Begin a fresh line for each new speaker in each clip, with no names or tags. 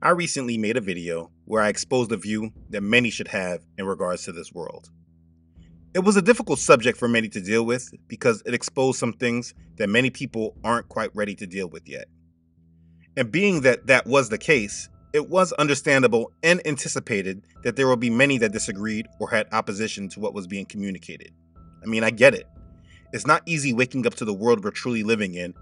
I recently made a video where I exposed a view that many should have in regards to this world. It was a difficult subject for many to deal with because it exposed some things that many people aren't quite ready to deal with yet. And being that that was the case, it was understandable and anticipated that there will be many that disagreed or had opposition to what was being communicated. I get it. It's not easy waking up to the world we're truly living in,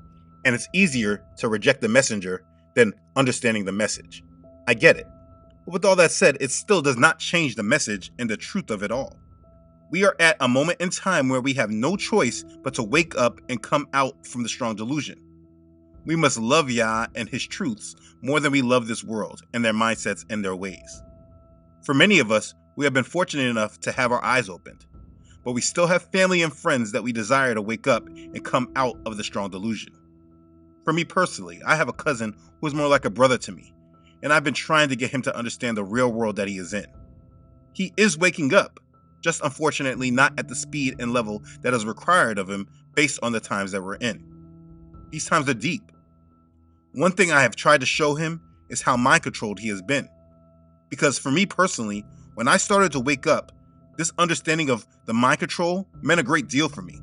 and it's easier to reject the messenger than understanding the message. I get it. But with all that said, it still does not change the message and the truth of it all. We are at a moment in time where we have no choice but to wake up and come out from the strong delusion. We must love Yah and his truths more than we love this world and their mindsets and their ways. For many of us, we have been fortunate enough to have our eyes opened, but we still have family and friends that we desire to wake up and come out of the strong delusion. For me personally, I have a cousin who is more like a brother to me, and I've been trying to get him to understand the real world that he is in. He is waking up, just unfortunately not at the speed and level that is required of him based on the times that we're in. These times are deep. One thing I have tried to show him is how mind-controlled he has been. Because for me personally, when I started to wake up, this understanding of the mind control meant a great deal for me.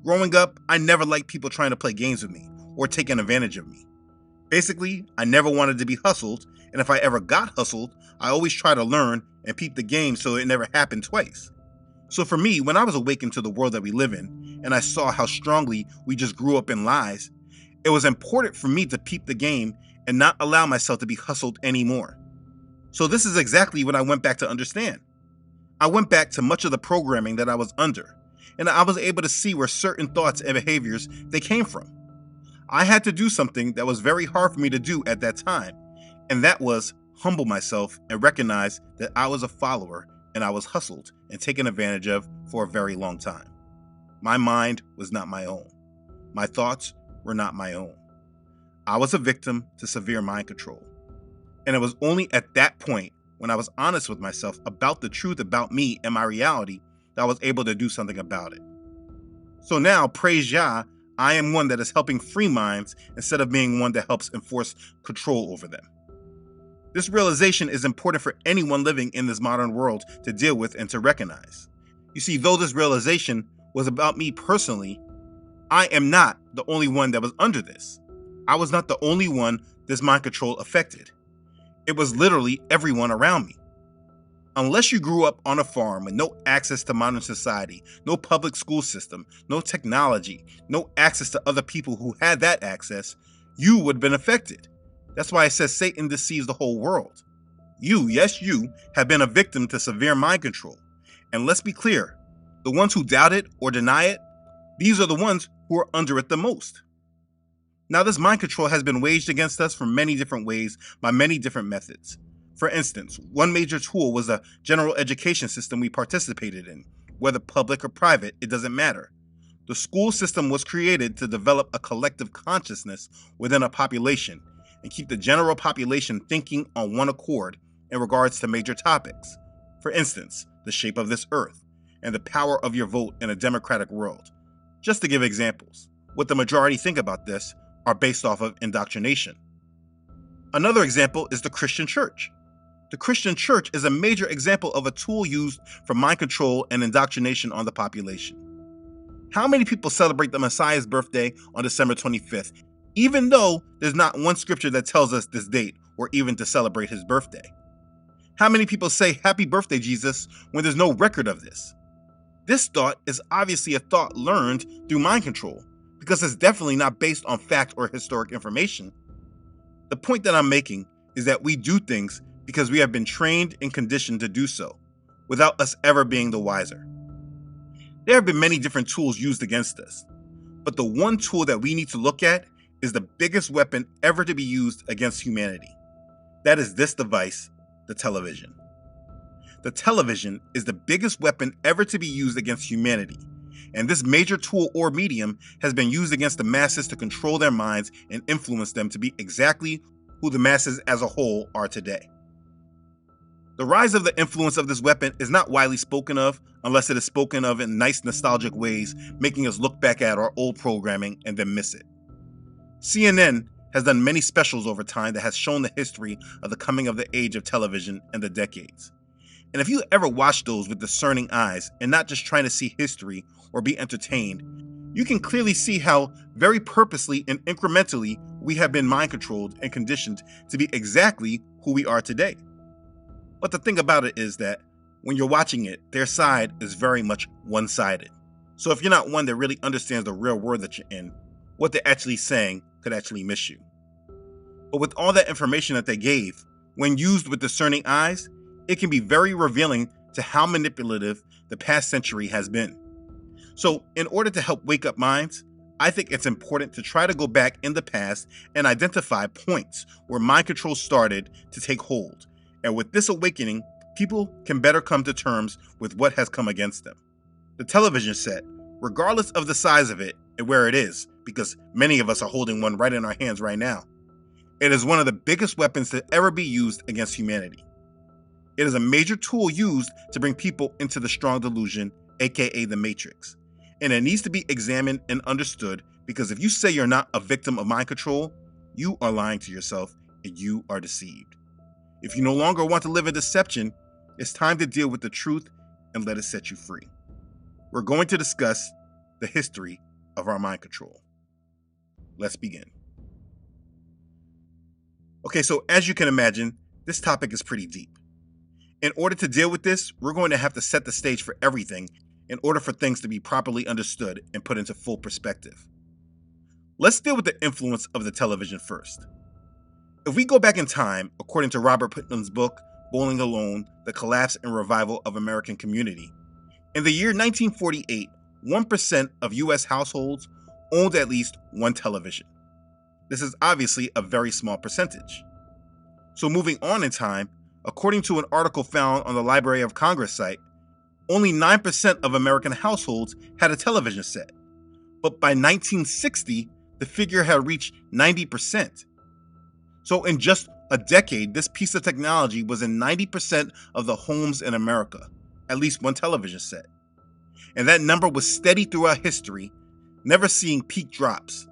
Growing up, I never liked people trying to play games with me or taking advantage of me. Basically, I never wanted to be hustled, and if I ever got hustled, I always tried to learn and peep the game so it never happened twice. So for me, when I was awakened to the world that we live in, and I saw how strongly we just grew up in lies, it was important for me to peep the game and not allow myself to be hustled anymore. So this is exactly what I went back to understand. I went back to much of the programming that I was under, and I was able to see where certain thoughts and behaviors they came from. I had to do something that was very hard for me to do at that time, and that was humble myself and recognize that I was a follower and I was hustled and taken advantage of for a very long time. My mind was not my own. My thoughts were not my own. I was a victim to severe mind control. And it was only at that point, when I was honest with myself about the truth about me and my reality, that I was able to do something about it. So now, praise Yah, I am one that is helping free minds instead of being one that helps enforce control over them. This realization is important for anyone living in this modern world to deal with and to recognize. You see, though this realization was about me personally, I am not the only one that was under this. I was not the only one this mind control affected. It was literally everyone around me. Unless you grew up on a farm with no access to modern society, no public school system, no technology, no access to other people who had that access, you would have been affected. That's why it says Satan deceives the whole world. You, yes you, have been a victim to severe mind control. And let's be clear, the ones who doubt it or deny it, these are the ones who are under it the most. Now, this mind control has been waged against us from many different ways by many different methods. For instance, one major tool was the general education system we participated in. Whether public or private, it doesn't matter. The school system was created to develop a collective consciousness within a population and keep the general population thinking on one accord in regards to major topics. For instance, the shape of this earth and the power of your vote in a democratic world. Just to give examples, what the majority think about this are based off of indoctrination. Another example is the Christian church. The Christian church is a major example of a tool used for mind control and indoctrination on the population. How many people celebrate the Messiah's birthday on December 25th, even though there's not one scripture that tells us this date or even to celebrate his birthday? How many people say happy birthday, Jesus, when there's no record of this? This thought is obviously a thought learned through mind control, because it's definitely not based on fact or historic information. The point that I'm making is that we do things because we have been trained and conditioned to do so, without us ever being the wiser. There have been many different tools used against us, but the one tool that we need to look at is the biggest weapon ever to be used against humanity. That is this device, the television. The television is the biggest weapon ever to be used against humanity, and this major tool or medium has been used against the masses to control their minds and influence them to be exactly who the masses as a whole are today. The rise of the influence of this weapon is not widely spoken of unless it is spoken of in nice nostalgic ways, making us look back at our old programming and then miss it. CNN has done many specials over time that has shown the history of the coming of the age of television and the decades. And if you ever watch those with discerning eyes and not just trying to see history or be entertained, you can clearly see how very purposely and incrementally we have been mind controlled and conditioned to be exactly who we are today. But the thing about it is that when you're watching it, their side is very much one-sided. So if you're not one that really understands the real world that you're in, what they're actually saying could actually miss you. But with all that information that they gave, when used with discerning eyes, it can be very revealing to how manipulative the past century has been. So in order to help wake up minds, I think it's important to try to go back in the past and identify points where mind control started to take hold. And with this awakening, people can better come to terms with what has come against them. The television set, regardless of the size of it and where it is, because many of us are holding one right in our hands right now, it is one of the biggest weapons to ever be used against humanity. It is a major tool used to bring people into the strong delusion, aka the Matrix. And it needs to be examined and understood, because if you say you're not a victim of mind control, you are lying to yourself and you are deceived. If you no longer want to live in deception, it's time to deal with the truth and let it set you free. We're going to discuss the history of our mind control. Let's begin. Okay, so as you can imagine, this topic is pretty deep. In order to deal with this, we're going to have to set the stage for everything in order for things to be properly understood and put into full perspective. Let's deal with the influence of the television first. If we go back in time, according to Robert Putnam's book, Bowling Alone, The Collapse and Revival of American Community, in the year 1948, 1% of U.S. households owned at least one television. This is obviously a very small percentage. So moving on in time, according to an article found on the Library of Congress site, only 9% of American households had a television set. But by 1960, the figure had reached 90%. So in just a decade, this piece of technology was in 90% of the homes in America, at least one television set. And that number was steady throughout history, never seeing peak drops.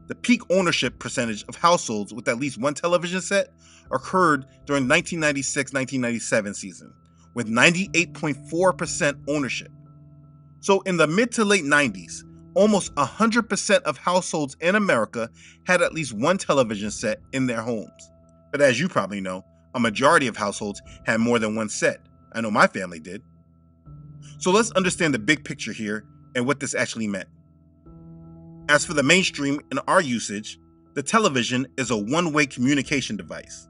The peak ownership percentage of households with at least one television set occurred during the 1996-1997 season, with 98.4% ownership. So in the mid to late 90s, almost 100% of households in America had at least one television set in their homes. But as you probably know, a majority of households had more than one set. I know my family did. So let's understand the big picture here and what this actually meant. As for the mainstream in our usage, the television is a one-way communication device.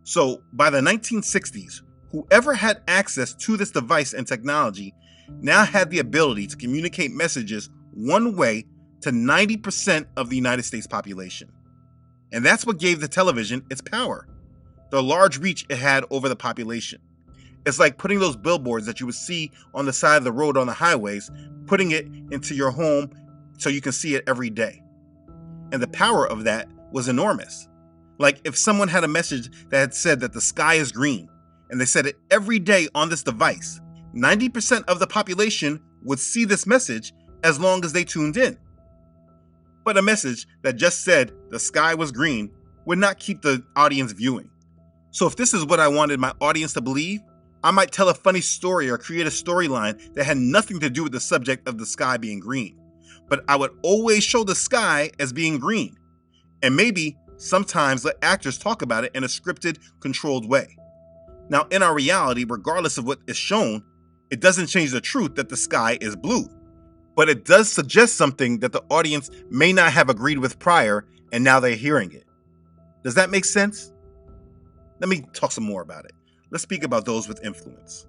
So by the 1960s, whoever had access to this device and technology now had the ability to communicate messages one way to 90% of the United States population. And that's what gave the television its power, the large reach it had over the population. It's like putting those billboards that you would see on the side of the road on the highways, putting it into your home so you can see it every day. And the power of that was enormous. Like if someone had a message that had said that the sky is green, and they said it every day on this device, 90% of the population would see this message as long as they tuned in. But a message that just said the sky was green would not keep the audience viewing. So if this is what I wanted my audience to believe, I might tell a funny story or create a storyline that had nothing to do with the subject of the sky being green. But I would always show the sky as being green. And maybe sometimes let actors talk about it in a scripted, controlled way. Now, in our reality, regardless of what is shown, it doesn't change the truth that the sky is blue. But it does suggest something that the audience may not have agreed with prior, and now they're hearing it. Does that make sense? Let me talk some more about it. Let's speak about those with influence.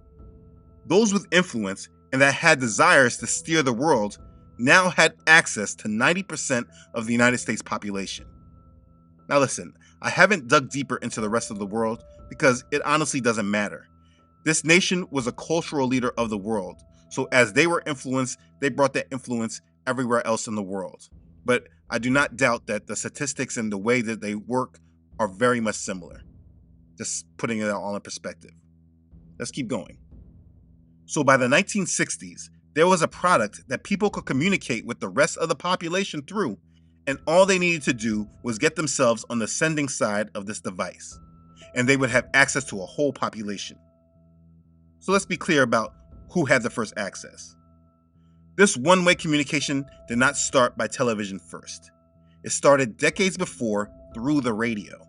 Those with influence and that had desires to steer the world now had access to 90% of the United States population. Now listen, I haven't dug deeper into the rest of the world because it honestly doesn't matter. This nation was a cultural leader of the world, so as they were influenced, they brought that influence everywhere else in the world. But I do not doubt that the statistics and the way that they work are very much similar. Just putting it all in perspective. Let's keep going. So by the 1960s, there was a product that people could communicate with the rest of the population through, and all they needed to do was get themselves on the sending side of this device, and they would have access to a whole population. So let's be clear about who had the first access. This one-way communication did not start by television first. It started decades before through the radio.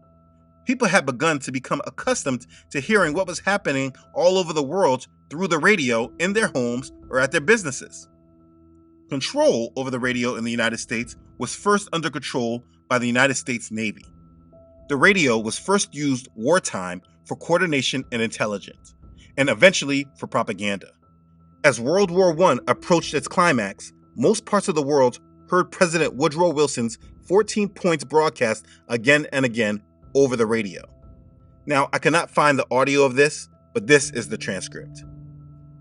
People had begun to become accustomed to hearing what was happening all over the world through the radio in their homes or at their businesses. Control over the radio in the United States was first under control by the United States Navy. The radio was first used wartime for coordination and intelligence, and eventually for propaganda. As World War I approached its climax, most parts of the world heard President Woodrow Wilson's 14 points broadcast again and again over the radio. Now, I cannot find the audio of this, but this is the transcript.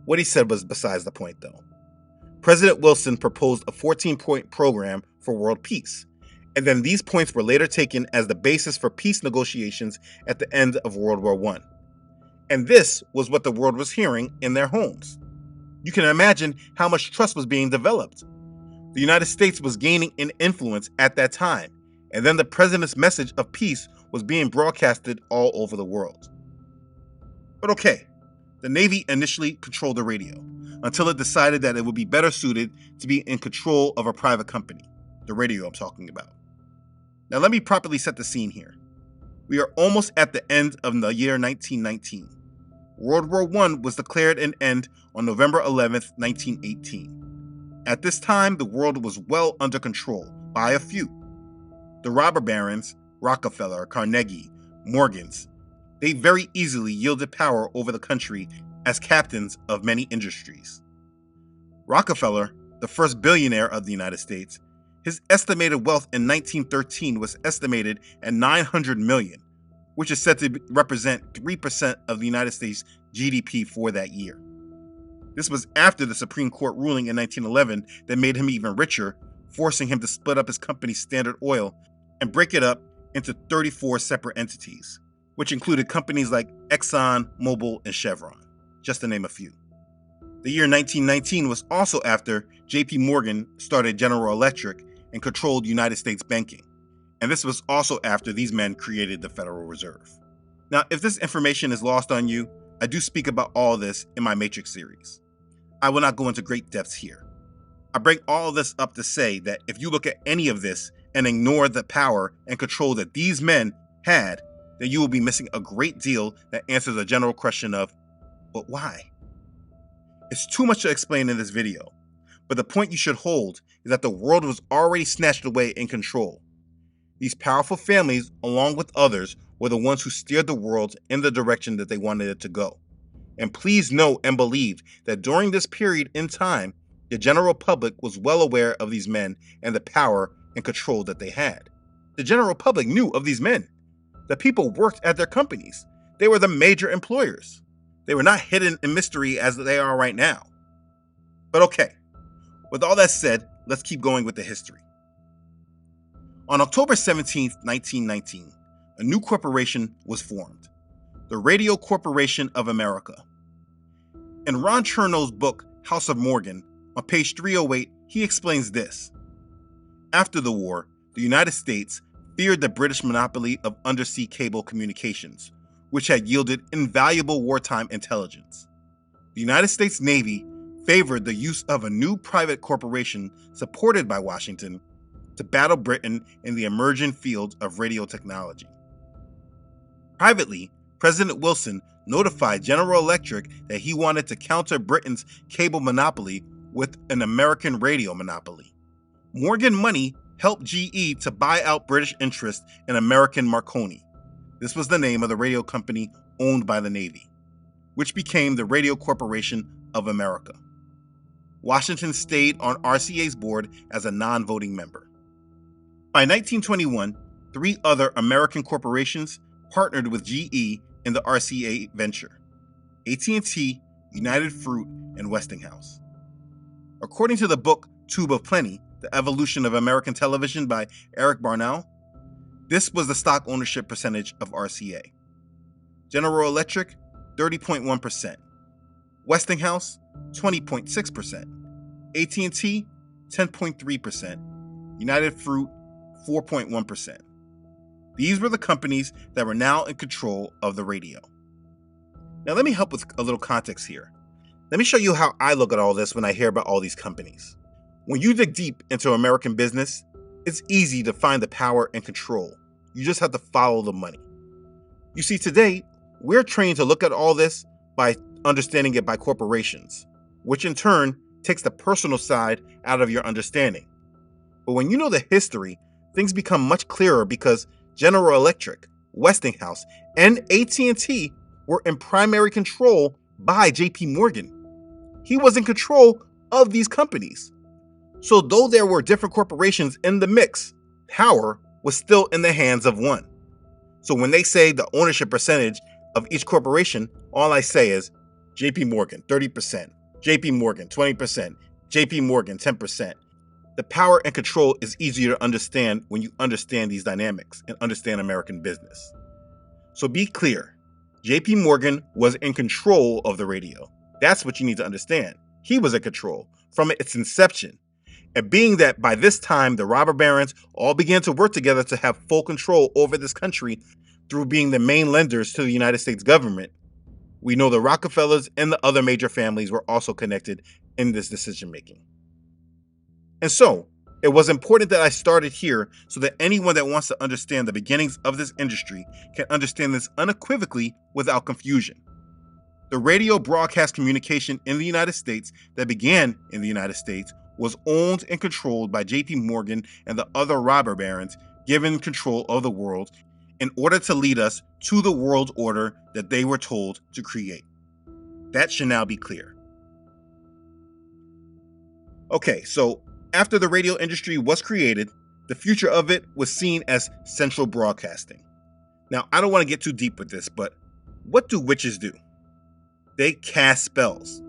What he said was besides the point, though. President Wilson proposed a 14-point program for world peace, and then these points were later taken as the basis for peace negotiations at the end of World War I. And this was what the world was hearing in their homes. You can imagine how much trust was being developed. The United States was gaining in influence at that time, and then the president's message of peace was being broadcasted all over the world. But okay, the Navy initially controlled the radio until it decided that it would be better suited to be in control of a private company, the radio I'm talking about. Now let me properly set the scene here. We are almost at the end of the year 1919. World War I was declared an end on November 11th, 1918. At this time, the world was well under control by a few. The robber barons, Rockefeller, Carnegie, Morgans, they very easily yielded power over the country as captains of many industries. Rockefeller, the first billionaire of the United States, his estimated wealth in 1913 was estimated at $900 million, which is said to represent 3% of the United States GDP for that year. This was after the Supreme Court ruling in 1911 that made him even richer, forcing him to split up his company Standard Oil and break it up into 34 separate entities, which included companies like Exxon, Mobil, and Chevron, just to name a few. The year 1919 was also after J.P. Morgan started General Electric and controlled United States banking. And this was also after these men created the Federal Reserve. Now, if this information is lost on you, I do speak about all this in my Matrix series. I will not go into great depths here. I bring all of this up to say that if you look at any of this and ignore the power and control that these men had, then you will be missing a great deal that answers the general question of, but why? It's too much to explain in this video, but the point you should hold is that the world was already snatched away in control. These powerful families, along with others, were the ones who steered the world in the direction that they wanted it to go. And please know and believe that during this period in time, the general public was well aware of these men and the power and control that they had. The general public knew of these men. The people worked at their companies. They were the major employers. They were not hidden in mystery as they are right now. But okay, with all that said, let's keep going with the history. On October 17, 1919, a new corporation was formed, the Radio Corporation of America. In Ron Chernow's book, House of Morgan, on page 308, he explains this. After the war, the United States feared the British monopoly of undersea cable communications, which had yielded invaluable wartime intelligence. The United States Navy favored the use of a new private corporation supported by Washington to battle Britain in the emerging field of radio technology. Privately, President Wilson notified General Electric that he wanted to counter Britain's cable monopoly with an American radio monopoly. Morgan money helped GE to buy out British interest in American Marconi. This was the name of the radio company owned by the Navy, which became the Radio Corporation of America. Washington stayed on RCA's board as a non-voting member. By 1921, 3 other American corporations partnered with GE in the RCA venture: AT&T, United Fruit, and Westinghouse. According to the book Tube of Plenty, The Evolution of American Television by Eric Barnell, this was the stock ownership percentage of RCA. General Electric, 30.1%. Westinghouse, 20.6%. AT&T, 10.3%. United Fruit, 4.1%. These were the companies that were now in control of the radio. Now let me help with a little context here. Let me show you how I look at all this when I hear about all these companies. When you dig deep into American business, it's easy to find the power and control. You just have to follow the money. You see, today, we're trained to look at all this by understanding it by corporations, which in turn takes the personal side out of your understanding. But when you know the history, things become much clearer because General Electric, Westinghouse, and AT&T were in primary control by JP Morgan. He was in control of these companies. So though there were different corporations in the mix, power was still in the hands of one. So when they say the ownership percentage of each corporation, all I say is JP Morgan 30%, JP Morgan 20%, JP Morgan 10%. The power and control is easier to understand when you understand these dynamics and understand American business. So be clear, JP Morgan was in control of the radio. That's what you need to understand. He was in control from its inception. And being that by this time the robber barons all began to work together to have full control over this country through being the main lenders to the United States government, we know the Rockefellers and the other major families were also connected in this decision making. And so, it was important that I started here so that anyone that wants to understand the beginnings of this industry can understand this unequivocally without confusion. The radio broadcast communication in the United States that began in the United States was owned and controlled by JP Morgan and the other robber barons given control of the world in order to lead us to the world order that they were told to create. That should now be clear. Okay, so after the radio industry was created, the future of it was seen as central broadcasting. Now, I don't want to get too deep with this, but what do witches do? They cast spells.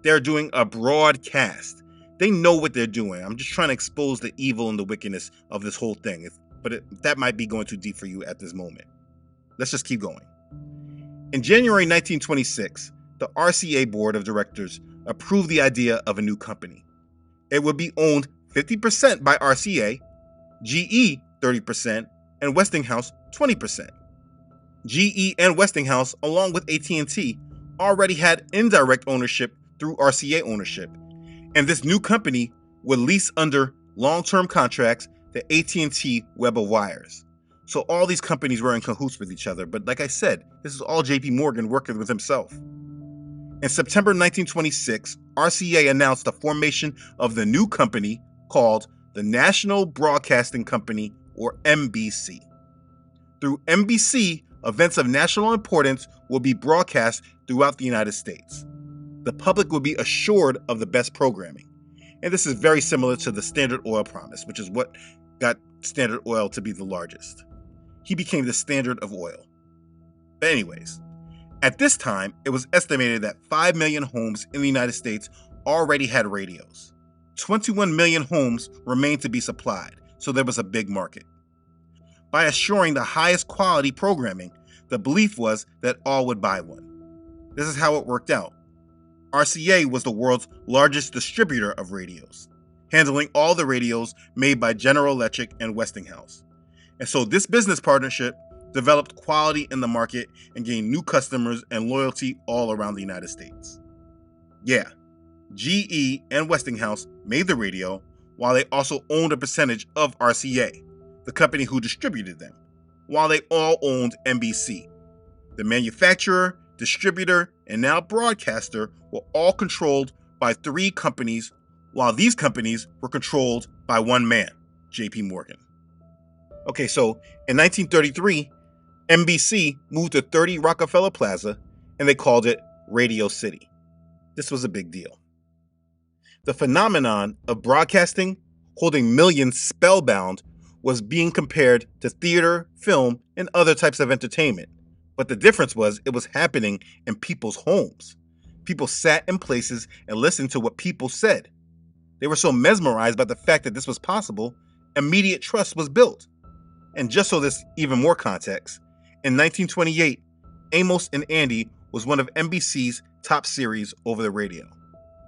They're doing a broadcast. They know what they're doing. I'm just trying to expose the evil and the wickedness of this whole thing, but that might be going too deep for you at this moment. Let's just keep going. In January 1926, the RCA Board of Directors approved the idea of a new company. It would be owned 50% by RCA, GE 30%, and Westinghouse 20%. GE and Westinghouse, along with AT&T, already had indirect ownership through RCA ownership, and this new company would lease under long-term contracts the AT&T web of wires. So all these companies were in cahoots with each other, but like I said, this is all JP Morgan working with himself. In September 1926, RCA announced the formation of the new company called the National Broadcasting Company, or NBC. Through NBC, events of national importance will be broadcast throughout the United States. The public will be assured of the best programming. And this is very similar to the Standard Oil promise, which is what got Standard Oil to be the largest. He became the standard of oil. But anyways, at this time, it was estimated that 5 million homes in the United States already had radios. 21 million homes remained to be supplied, so there was a big market. By assuring the highest quality programming, the belief was that all would buy one. This is how it worked out. RCA was the world's largest distributor of radios, handling all the radios made by General Electric and Westinghouse. And so this business partnership developed quality in the market and gained new customers and loyalty all around the United States. Yeah, GE and Westinghouse made the radio, while they also owned a percentage of RCA, the company who distributed them, while they all owned NBC. The manufacturer, distributor, and now broadcaster were all controlled by 3 companies, while these companies were controlled by one man, JP Morgan. Okay, so in 1933, NBC moved to 30 Rockefeller Plaza, and they called it Radio City. This was a big deal. The phenomenon of broadcasting, holding millions spellbound, was being compared to theater, film, and other types of entertainment. But the difference was it was happening in people's homes. People sat in places and listened to what people said. They were so mesmerized by the fact that this was possible, immediate trust was built. And just so there's even more context, in 1928, Amos and Andy was one of NBC's top series over the radio.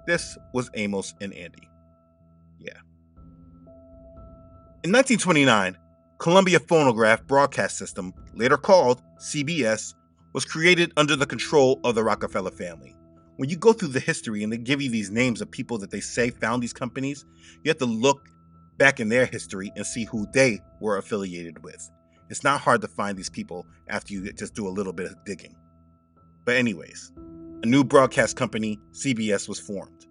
This was Amos and Andy. Yeah. In 1929, Columbia Phonograph Broadcast System, later called CBS, was created under the control of the Rockefeller family. When you go through the history and they give you these names of people that they say found these companies, you have to look back in their history and see who they were affiliated with. It's not hard to find these people after you just do a little bit of digging. But anyways, a new broadcast company, CBS, was formed.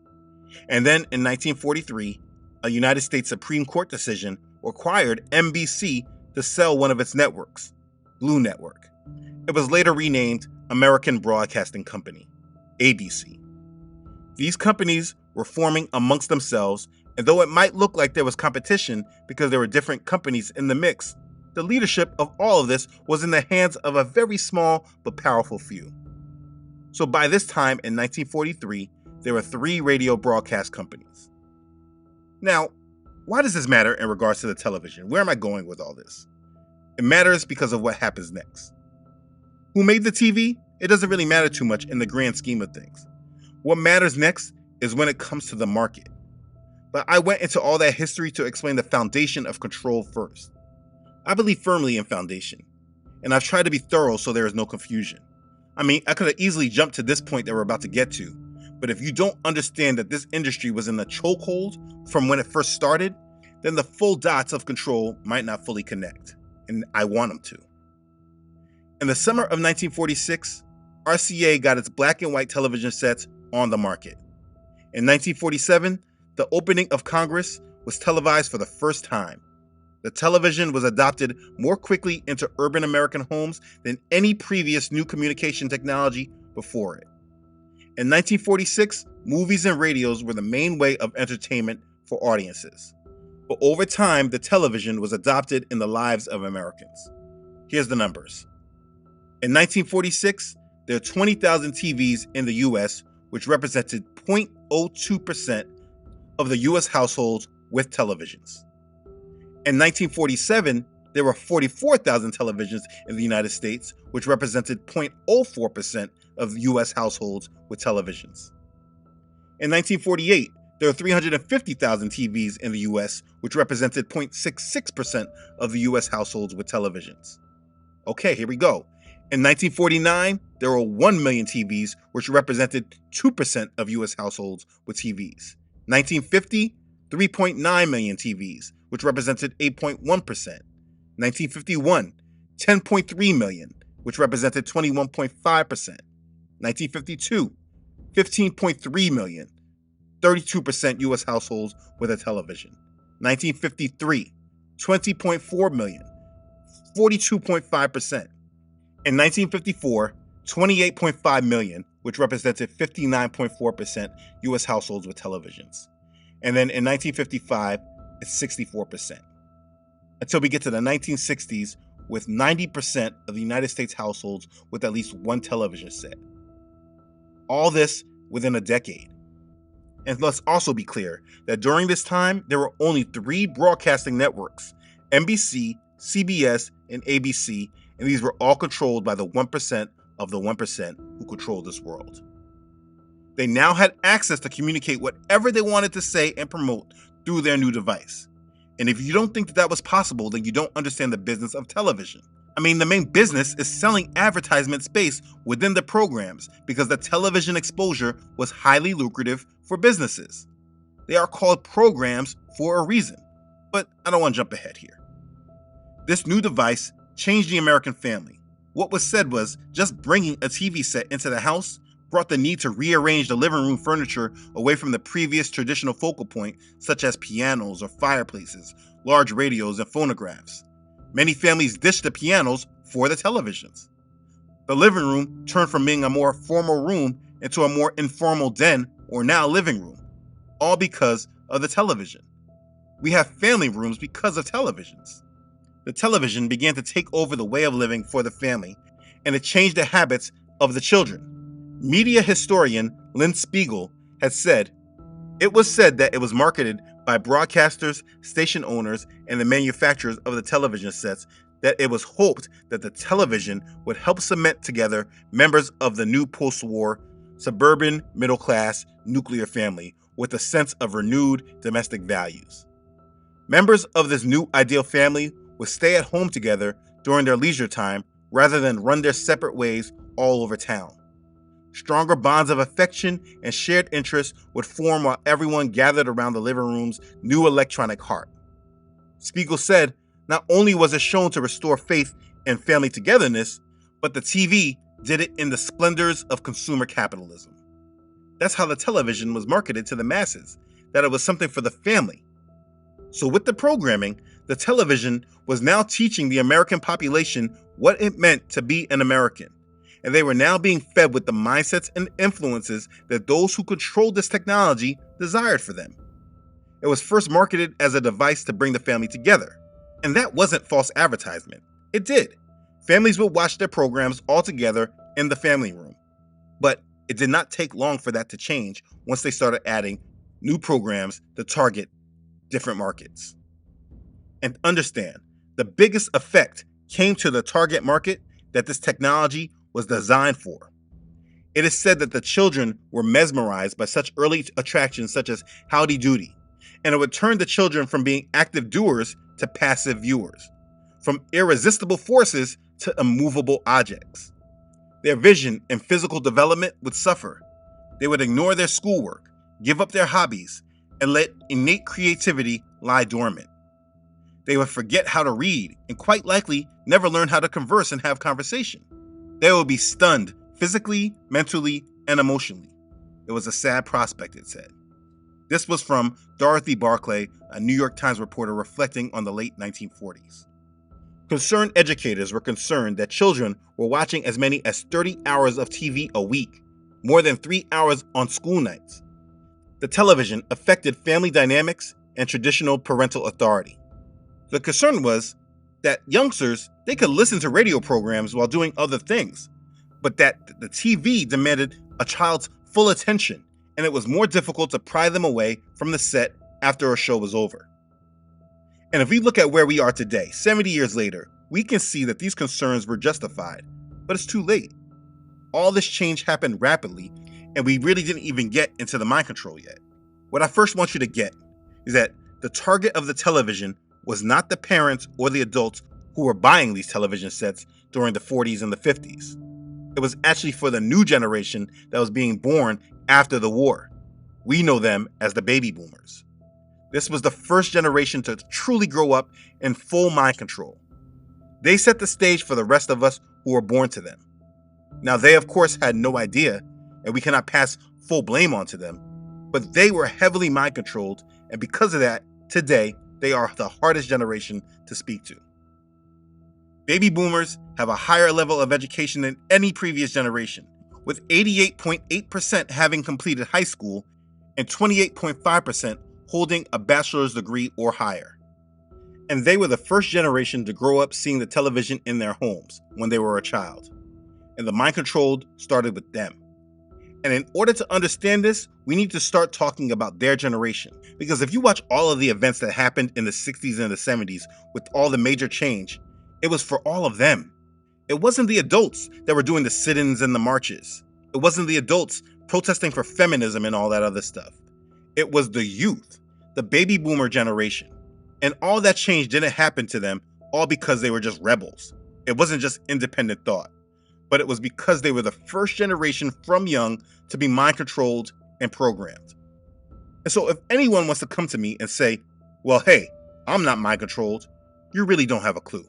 And then in 1943, a United States Supreme Court decision required NBC to sell one of its networks, Blue Network. It was later renamed American Broadcasting Company, ABC. These companies were forming amongst themselves, and though it might look like there was competition because there were different companies in the mix, the leadership of all of this was in the hands of a very small but powerful few. So by this time in 1943, there were 3 radio broadcast companies. Now, why does this matter in regards to the television? Where am I going with all this? It matters because of what happens next. Who made the TV? It doesn't really matter too much in the grand scheme of things. What matters next is when it comes to the market. But I went into all that history to explain the foundation of control first. I believe firmly in foundation, and I've tried to be thorough so there is no confusion. I mean, I could have easily jumped to this point that we're about to get to, but if you don't understand that this industry was in the chokehold from when it first started, then the full dots of control might not fully connect, and I want them to. In the summer of 1946, RCA got its black and white television sets on the market. In 1947, the opening of Congress was televised for the first time. The television was adopted more quickly into urban American homes than any previous new communication technology before it. In 1946, movies and radios were the main way of entertainment for audiences. But over time, the television was adopted in the lives of Americans. Here's the numbers. In 1946, there are 20,000 TVs in the US, which represented 0.02% of the US households with televisions. In 1947, there were 44,000 televisions in the United States, which represented 0.04% of US households with televisions. In 1948, there were 350,000 TVs in the US, which represented 0.66% of the US households with televisions. Okay, here we go. In 1949, there were 1 million TVs, which represented 2% of US households with TVs. 1950, 3.9 million TVs, which represented 8.1%. 1951, 10.3 million, which represented 21.5%. 1952, 15.3 million, 32% US households with a television. 1953, 20.4 million, 42.5%. In 1954, 28.5 million, which represented 59.4% US households with televisions. And then in 1955, it's 64%. Until we get to the 1960s, with 90% of the United States households with at least one television set. All this within a decade. And let's also be clear that during this time, there were only 3 broadcasting networks, NBC, CBS, and ABC, and these were all controlled by the 1% of the 1% who controlled this world. They now had access to communicate whatever they wanted to say and promote through their new device. And if you don't think that was possible, then you don't understand the business of television. I mean, the main business is selling advertisement space within the programs because the television exposure was highly lucrative for businesses. They are called programs for a reason, but I don't want to jump ahead here. This new device changed the American family. What was said was just bringing a TV set into the house brought the need to rearrange the living room furniture away from the previous traditional focal point, such as pianos or fireplaces, large radios, and phonographs. Many families ditched the pianos for the televisions. The living room turned from being a more formal room into a more informal den or now living room, all because of the television. We have family rooms because of televisions. The television began to take over the way of living for the family, and it changed the habits of the children. Media historian Lynn Spiegel had said, "It was said that it was marketed by broadcasters, station owners, and the manufacturers of the television sets that it was hoped that the television would help cement together members of the new post-war, suburban, middle-class, nuclear family with a sense of renewed domestic values." Members of this new ideal family would stay at home together during their leisure time rather than run their separate ways all over town. Stronger bonds of affection and shared interests would form while everyone gathered around the living room's new electronic heart. Spiegel said not only was it shown to restore faith and family togetherness, but the TV did it in the splendors of consumer capitalism. That's how the television was marketed to the masses, that it was something for the family. So with the programming, the television was now teaching the American population what it meant to be an American. And they were now being fed with the mindsets and influences that those who controlled this technology desired for them. It was first marketed as a device to bring the family together. And that wasn't false advertisement. It did. Families would watch their programs all together in the family room. But it did not take long for that to change once they started adding new programs to target different markets. And understand, the biggest effect came to the target market that this technology was designed for. It is said that the children were mesmerized by such early attractions such as Howdy Doody, and it would turn the children from being active doers to passive viewers, from irresistible forces to immovable objects. Their vision and physical development would suffer. They would ignore their schoolwork, give up their hobbies, and let innate creativity lie dormant. They would forget how to read and quite likely never learn how to converse and have conversation. They would be stunned physically, mentally, and emotionally. It was a sad prospect, it said. This was from Dorothy Barclay, a New York Times reporter reflecting on the late 1940s. Concerned educators were concerned that children were watching as many as 30 hours of TV a week, more than 3 hours on school nights. The television affected family dynamics and traditional parental authority. The concern was that youngsters, they could listen to radio programs while doing other things, but that the TV demanded a child's full attention, and it was more difficult to pry them away from the set after a show was over. And if we look at where we are today, 70 years later, we can see that these concerns were justified, but it's too late. All this change happened rapidly, and we really didn't even get into the mind control yet. What I first want you to get is that the target of the television was not the parents or the adults who were buying these television sets during the 40s and the 50s. It was actually for the new generation that was being born after the war. We know them as the baby boomers. This was the first generation to truly grow up in full mind control. They set the stage for the rest of us who were born to them. Now, they of course had no idea, and we cannot pass full blame onto them, but they were heavily mind controlled, and because of that, today, they are the hardest generation to speak to. Baby boomers have a higher level of education than any previous generation, with 88.8% having completed high school and 28.5% holding a bachelor's degree or higher. And they were the first generation to grow up seeing the television in their homes when they were a child. And the mind control started with them. And in order to understand this, we need to start talking about their generation. Because if you watch all of the events that happened in the 60s and the 70s with all the major change, it was for all of them. It wasn't the adults that were doing the sit-ins and the marches. It wasn't the adults protesting for feminism and all that other stuff. It was the youth, the baby boomer generation. And all that change didn't happen to them all because they were just rebels. It wasn't just independent thought, but it was because they were the first generation from young to be mind controlled and programmed. And so if anyone wants to come to me and say, well, hey, I'm not mind controlled, you really don't have a clue.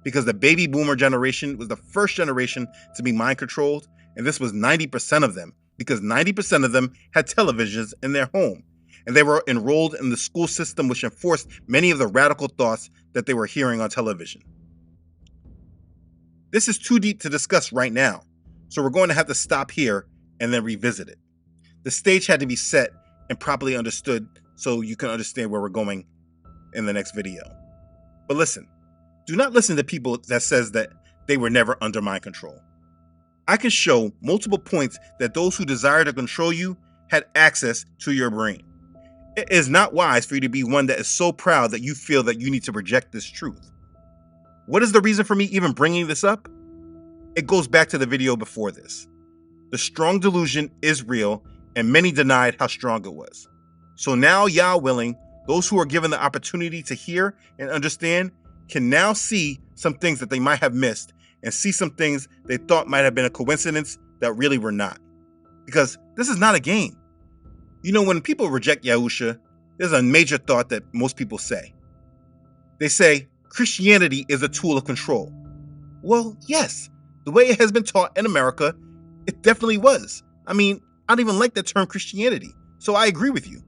Because the baby boomer generation was the first generation to be mind controlled, and this was 90% of them, because 90% of them had televisions in their home, and they were enrolled in the school system, which enforced many of the radical thoughts that they were hearing on television. This is too deep to discuss right now, so we're going to have to stop here and then revisit it. The stage had to be set and properly understood so you can understand where we're going in the next video. But listen, do not listen to people that says that they were never under mind control. I can show multiple points that those who desire to control you had access to your brain. It is not wise for you to be one that is so proud that you feel that you need to reject this truth. What is the reason for me even bringing this up? It goes back to the video before this. The strong delusion is real, and many denied how strong it was. So now, Yah willing, those who are given the opportunity to hear and understand can now see some things that they might have missed and see some things they thought might have been a coincidence that really were not. Because this is not a game. You know, when people reject Yahusha, there's a major thought that most people say. They say Christianity is a tool of control. Well, yes, the way it has been taught in America, it definitely was. I mean, I don't even like the term Christianity, so I agree with you.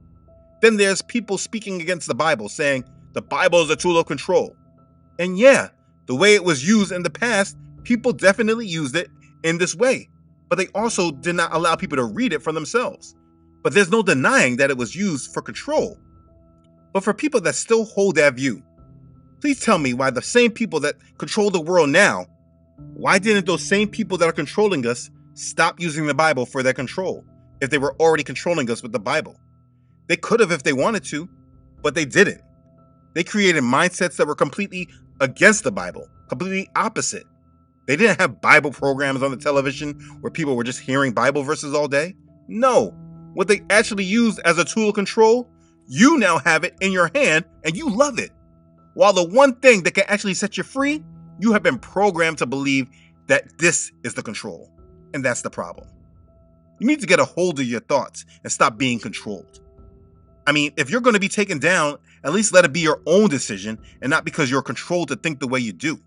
Then there's people speaking against the Bible, saying the Bible is a tool of control. And yeah, the way it was used in the past, people definitely used it in this way. But they also did not allow people to read it for themselves. But there's no denying that it was used for control. But for people that still hold that view, please tell me why the same people that control the world now, why didn't those same people that are controlling us stop using the Bible for their control if they were already controlling us with the Bible? They could have if they wanted to, but they didn't. They created mindsets that were completely against the Bible, completely opposite. They didn't have Bible programs on the television where people were just hearing Bible verses all day. No, what they actually used as a tool of control, you now have it in your hand and you love it. While the one thing that can actually set you free, you have been programmed to believe that this is the control. And that's the problem. You need to get a hold of your thoughts and stop being controlled. I mean, if you're going to be taken down, at least let it be your own decision and not because you're controlled to think the way you do.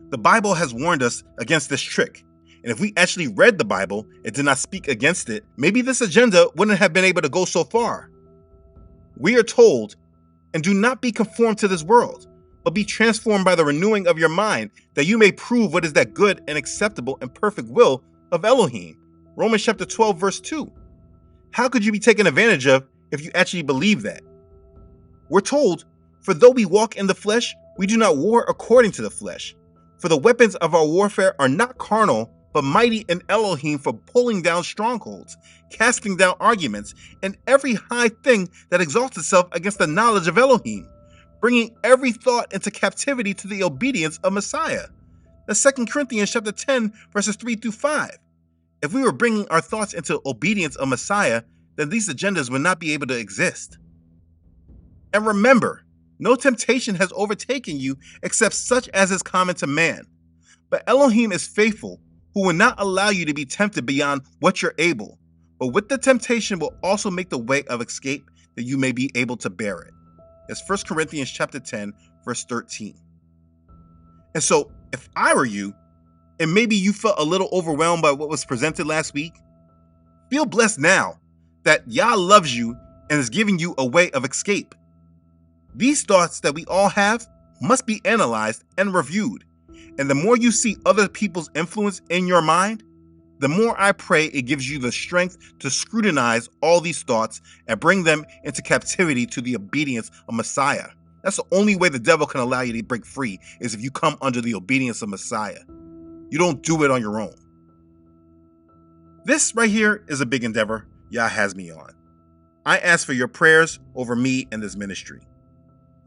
The Bible has warned us against this trick. And if we actually read the Bible and did not speak against it, maybe this agenda wouldn't have been able to go so far. We are told, and do not be conformed to this world, but be transformed by the renewing of your mind, that you may prove what is that good and acceptable and perfect will of Elohim. Romans chapter 12, verse 2. How could you be taken advantage of if you actually believe that? We're told, for though we walk in the flesh, we do not war according to the flesh. For the weapons of our warfare are not carnal, but mighty in Elohim for pulling down strongholds, casting down arguments, and every high thing that exalts itself against the knowledge of Elohim, bringing every thought into captivity to the obedience of Messiah. That's 2 Corinthians chapter 10, verses 3 through 5. If we were bringing our thoughts into obedience of Messiah, then these agendas would not be able to exist. And remember, no temptation has overtaken you except such as is common to man. But Elohim is faithful, who will not allow you to be tempted beyond what you're able, but with the temptation will also make the way of escape that you may be able to bear it. That's 1 Corinthians chapter 10, verse 13. And so, if I were you, and maybe you felt a little overwhelmed by what was presented last week, feel blessed now that Yah loves you and is giving you a way of escape. These thoughts that we all have must be analyzed and reviewed. And the more you see other people's influence in your mind, the more I pray it gives you the strength to scrutinize all these thoughts and bring them into captivity to the obedience of Messiah. That's the only way the devil can allow you to break free, is if you come under the obedience of Messiah. You don't do it on your own. This right here is a big endeavor Yah has me on. I ask for your prayers over me and this ministry.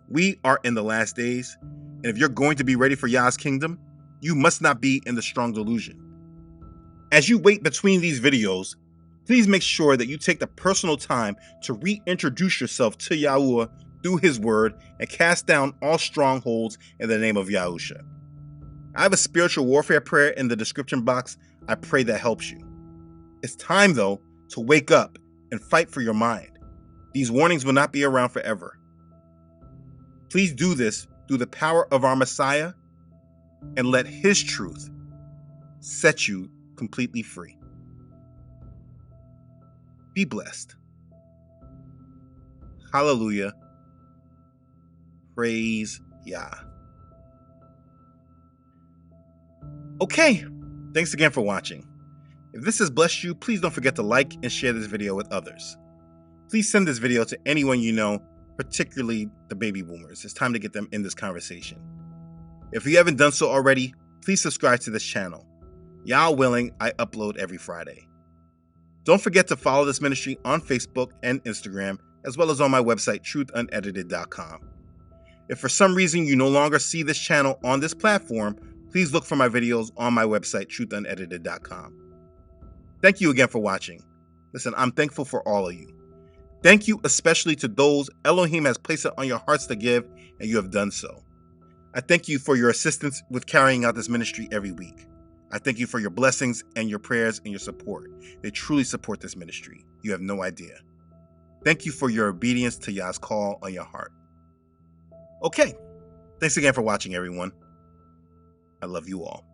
We are in the last days, and if you're going to be ready for Yah's kingdom, you must not be in the strong delusion. As you wait between these videos, please make sure that you take the personal time to reintroduce yourself to Yahuah through his word and cast down all strongholds in the name of Yahusha. I have a spiritual warfare prayer in the description box. I pray that helps you. It's time, though, to wake up and fight for your mind. These warnings will not be around forever. Please do this through the power of our Messiah and let his truth set you completely free. Be blessed. Hallelujah. Praise Yah. Okay, thanks again for watching. If this has blessed you, please don't forget to like and share this video with others. Please send this video to anyone you know, particularly the baby boomers. It's time to get them in this conversation. If you haven't done so already, please subscribe to this channel. Yah willing, I upload every Friday. Don't forget to follow this ministry on Facebook and Instagram, as well as on my website, truthunedited.com. If for some reason you no longer see this channel on this platform, please look for my videos on my website, truthunedited.com. Thank you again for watching. Listen, I'm thankful for all of you. Thank you especially to those Elohim has placed it on your hearts to give, and you have done so. I thank you for your assistance with carrying out this ministry every week. I thank you for your blessings and your prayers and your support. They truly support this ministry. You have no idea. Thank you for your obedience to Yah's call on your heart. Okay, thanks again for watching, everyone. I love you all.